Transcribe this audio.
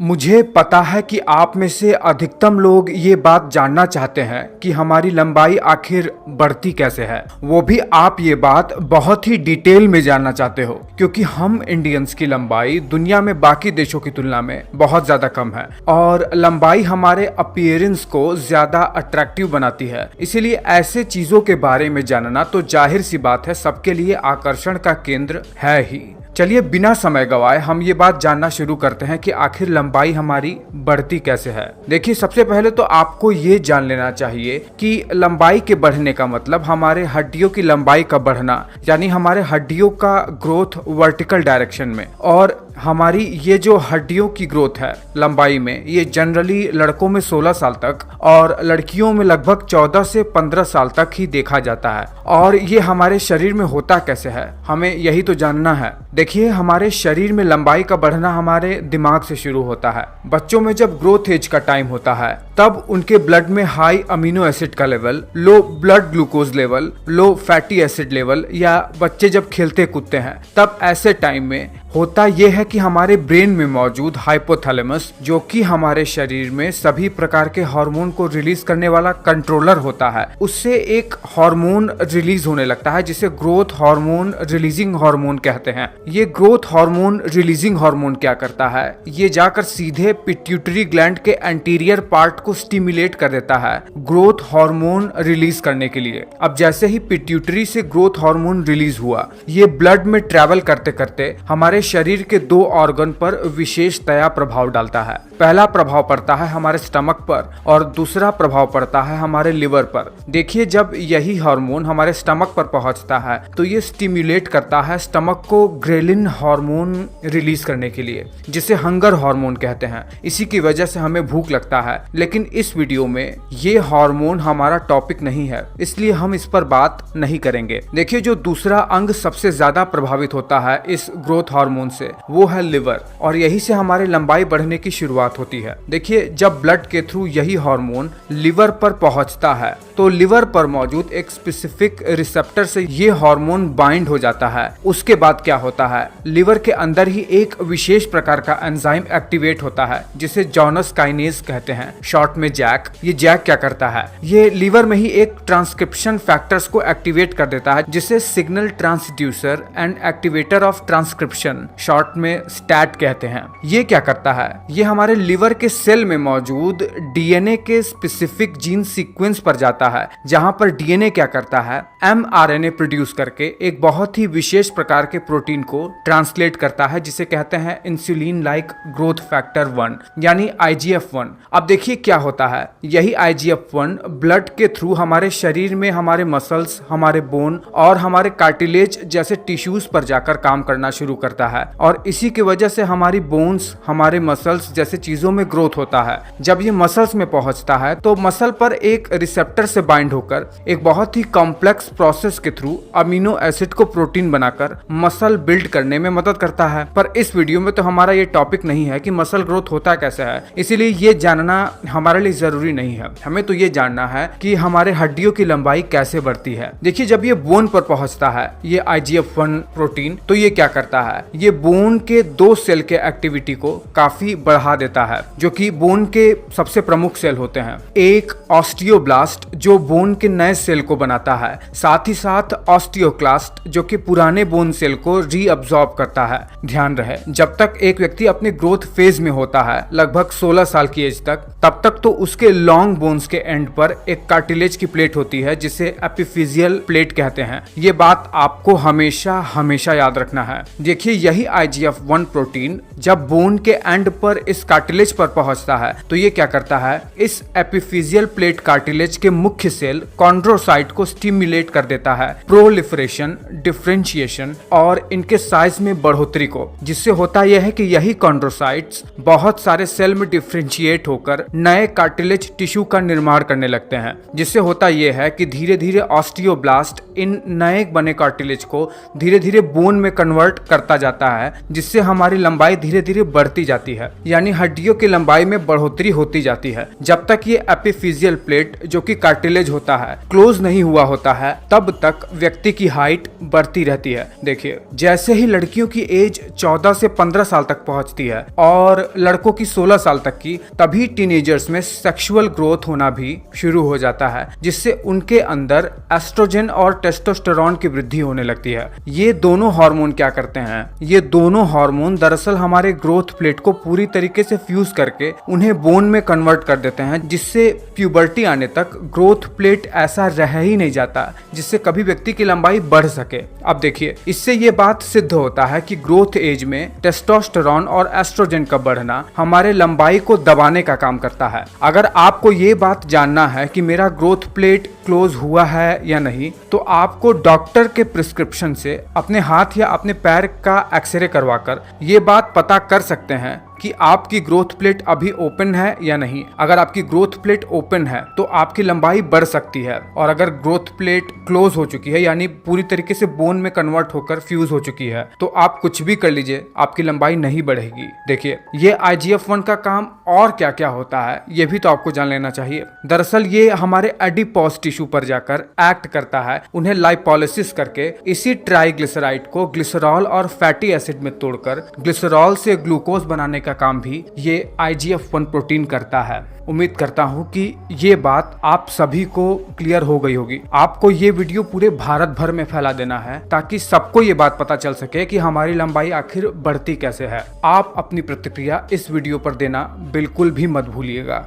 मुझे पता है कि आप में से अधिकतम लोग ये बात जानना चाहते हैं कि हमारी लंबाई आखिर बढ़ती कैसे है। वो भी आप ये बात बहुत ही डिटेल में जानना चाहते हो, क्योंकि हम इंडियंस की लंबाई दुनिया में बाकी देशों की तुलना में बहुत ज्यादा कम है और लंबाई हमारे अपीयरेंस को ज्यादा अट्रैक्टिव बनाती है। इसीलिए ऐसे चीजों के बारे में जानना तो जाहिर सी बात है सबके लिए आकर्षण का केंद्र है ही। चलिए बिना समय गवाए हम ये बात जानना शुरू करते हैं कि आखिर लंबाई हमारी बढ़ती कैसे है। देखिए, सबसे पहले तो आपको ये जान लेना चाहिए कि लंबाई के बढ़ने का मतलब हमारे हड्डियों की लंबाई का बढ़ना, यानी हमारे हड्डियों का ग्रोथ वर्टिकल डायरेक्शन में। और हमारी ये जो हड्डियों की ग्रोथ है लंबाई में, ये जनरली लड़कों में 16 साल तक और लड़कियों में लगभग 14 से 15 साल तक ही देखा जाता है। और ये हमारे शरीर में होता कैसे है, हमें यही तो जानना है। देखिए, हमारे शरीर में लंबाई का बढ़ना हमारे दिमाग से शुरू होता है। बच्चों में जब ग्रोथ एज का टाइम होता है तब उनके ब्लड में हाई अमीनो एसिड का level, low blood glucose level, low fatty acid level, या बच्चे जब खेलते कूदते हैं तब ऐसे टाइम में होता यह है कि हमारे ब्रेन में मौजूद हाइपोथैलेमस, जो कि हमारे शरीर में सभी प्रकार के हार्मोन को रिलीज करने वाला कंट्रोलर होता है, उससे एक हार्मोन रिलीज होने लगता है जिसे ग्रोथ हार्मोन रिलीजिंग हार्मोन कहते हैं। ये ग्रोथ हार्मोन रिलीजिंग हार्मोन क्या करता है, ये जाकर सीधे पिट्यूटरी ग्लैंड के एंटीरियर पार्ट को स्टिमुलेट कर देता है ग्रोथ हार्मोन रिलीज करने के लिए। अब जैसे ही पिट्यूटरी से ग्रोथ हार्मोन रिलीज हुआ, ये ब्लड में ट्रेवल करते करते हमारे शरीर के दो ऑर्गन पर विशेषतया प्रभाव डालता है। पहला प्रभाव पड़ता है हमारे स्टमक पर और दूसरा प्रभाव पड़ता है हमारे लिवर पर। देखिए, जब यही हार्मोन हमारे स्टमक पर पहुंचता है तो ये स्टिमुलेट करता है स्टमक को ग्रेलिन हार्मोन रिलीज करने के लिए, जिसे हंगर हार्मोन कहते हैं। इसी की वजह से हमें भूख लगता है। लेकिन इस वीडियो में ये हार्मोन हमारा टॉपिक नहीं है, इसलिए हम इस पर बात नहीं करेंगे। देखिए, जो दूसरा अंग सबसे ज्यादा प्रभावित होता है इस ग्रोथ हार्मोन से, वो है लिवर, और यही से हमारे लंबाई बढ़ने की शुरुआत होती है। देखिए, जब ब्लड के थ्रू यही हार्मोन लिवर पर पहुंचता है तो लिवर पर मौजूद एक स्पेसिफिक रिसेप्टर से ये हार्मोन बाइंड हो जाता है। उसके बाद क्या होता है, लिवर के अंदर ही एक विशेष प्रकार का एंजाइम एक्टिवेट होता है जिसे जॉनस काइनेज कहते हैं, शॉर्ट में जैक। ये जैक क्या करता है, ये लिवर में ही एक ट्रांसक्रिप्शन फैक्टर्स को एक्टिवेट कर देता है जिसे signal transducer and activator of transcription, short में स्टैट कहते हैं। ये क्या करता है, ये हमारे लिवर के सेल में मौजूद डीएनए के स्पेसिफिक जीन सीक्वेंस पर जाता है, जहां पर डीएनए क्या करता है, एमआरएनए प्रोड्यूस करके एक बहुत ही विशेष प्रकार के प्रोटीन को ट्रांसलेट करता है जिसे कहते हैं इंसुलिन लाइक ग्रोथ फैक्टर 1, यानी IGF-1। अब देखिए क्या होता है, यही IGF-1 ब्लड के थ्रू हमारे शरीर में हमारे मसल्स, हमारे बोन और हमारे कार्टिलेज जैसे टिश्यूज पर जाकर काम करना शुरू करता है, और इसी की वजह से हमारी बोन्स, हमारे मसल्स जैसे चीजों में ग्रोथ होता है। जब ये मसल्स में पहुंचता है तो मसल पर एक रिसेप्टर से बाइंड होकर एक बहुत ही कॉम्प्लेक्स प्रोसेस के थ्रू अमीनो एसिड को प्रोटीन बनाकर मसल बिल्ड करने में मदद करता है। पर इस वीडियो में तो हमारा ये टॉपिक नहीं है कि मसल ग्रोथ होता कैसे है, इसीलिए ये जानना हमारे लिए जरूरी नहीं है। हमें तो ये जानना है कि हमारे हड्डियों की लंबाई कैसे बढ़ती है। देखिए, जब ये बोन पर पहुंचता है ये IGF-1 प्रोटीन, तो ये क्या करता है, ये बोन के दो सेल के एक्टिविटी को काफी बढ़ा देता है, जो कि बोन के सबसे प्रमुख सेल होते हैं। एक ऑस्टियोब्लास्ट जो बोन के नए सेल को बनाता है, साथ ही साथ ऑस्टियोक्लास्ट जो कि पुराने बोन सेल को रीअब्सॉर्ब करता है। ध्यान रहे, जब तक एक व्यक्ति अपने ग्रोथ फेज में होता है लगभग 16 साल की एज तक, तब तक तो उसके लॉन्ग बोन्स के एंड पर एक कार्टिलेज की प्लेट होती है जिसे एपिफिजियल प्लेट कहते हैं। ये बात आपको हमेशा हमेशा याद रखना है। देखिए, यही IGF-1 प्रोटीन जब बोन के एंड पर इस कार्टिलेज पर पहुंचता है तो ये क्या करता है, इस एपिफिजियल प्लेट कार्टिलेज के मुख्य सेल कॉन्ड्रोसाइट को स्टिमुलेट कर देता है प्रोलिफरेशन, डिफरेंशिएशन और इनके साइज में बढ़ोतरी को, जिससे होता यह है कि यही कॉन्ड्रोसाइट्स बहुत सारे सेल में डिफरेंशिएट होकर नए नए कार्टिलेज टिश्यू का निर्माण करने लगते हैं, जिससे होता यह है कि धीरे धीरे ऑस्टियोब्लास्ट इन नए बने कार्टिलेज को धीरे धीरे बोन में कन्वर्ट करता जाता है, जिससे हमारी लंबाई धीरे धीरे बढ़ती जाती है, यानी हड्डियों की लंबाई में बढ़ोतरी होती जाती है। जब तक ये एपिफिजियल प्लेट जो कि कार्टिलेज होता है क्लोज नहीं हुआ होता है, तब तक व्यक्ति की हाइट बढ़ती रहती है। देखिए, जैसे ही लड़कियों की एज 14 से 15 साल तक पहुंचती है और लड़कों की 16 साल तक की, तभी टीनेजर्स में सेक्सुअल ग्रोथ होना भी शुरू हो जाता है, जिससे उनके अंदर एस्ट्रोजन और टेस्टोस्टेरोन की वृद्धि होने लगती है। ये दोनों हार्मोन क्या करते हैं? ये दोनों हार्मोन दरअसल हमारे ग्रोथ प्लेट को पूरी तरीके से फ्यूज करके उन्हें बोन में कन्वर्ट कर देते हैं, जिससे प्यूबर्टी आने तक ग्रोथ प्लेट ऐसा रह ही नहीं जाता जिससे कभी व्यक्ति की लंबाई बढ़ सके। अब देखिए, इससे ये बात सिद्ध होता है कि ग्रोथ एज में टेस्टोस्टेरोन और एस्ट्रोजन का बढ़ना हमारे लंबाई को दबाने का काम करता है। अगर आपको ये बात जानना है कि मेरा ग्रोथ प्लेट क्लोज हुआ है या नहीं, तो आपको डॉक्टर के प्रिस्क्रिप्शन से अपने हाथ या अपने पैर का एक्सरे करवाकर ये बात पता कर सकते हैं कि आपकी ग्रोथ प्लेट अभी ओपन है या नहीं। अगर आपकी ग्रोथ प्लेट ओपन है तो आपकी लंबाई बढ़ सकती है, और अगर ग्रोथ प्लेट क्लोज हो चुकी है यानी पूरी तरीके से बोन में कन्वर्ट होकर फ्यूज हो चुकी है, तो आप कुछ भी कर लीजिए, आपकी लंबाई नहीं बढ़ेगी। देखिए, ये IGF-1 का काम और क्या क्या होता है ये भी तो आपको जान लेना चाहिए। दरअसल ये हमारे एडिपोज टिश्यू पर जाकर एक्ट करता है, उन्हें लाइपोलिसिस करके इसी ट्राइग्लिसराइड को ग्लिसरॉल और फैटी एसिड में तोड़कर ग्लिसरॉल से ग्लूकोज बनाने का काम भी ये IGF-1 प्रोटीन करता है। उम्मीद करता हूँ कि ये बात आप सभी को क्लियर हो गई होगी। आपको ये वीडियो पूरे भारत भर में फैला देना है ताकि सबको ये बात पता चल सके कि हमारी लंबाई आखिर बढ़ती कैसे है। आप अपनी प्रतिक्रिया इस वीडियो पर देना बिल्कुल भी मत भूलिएगा।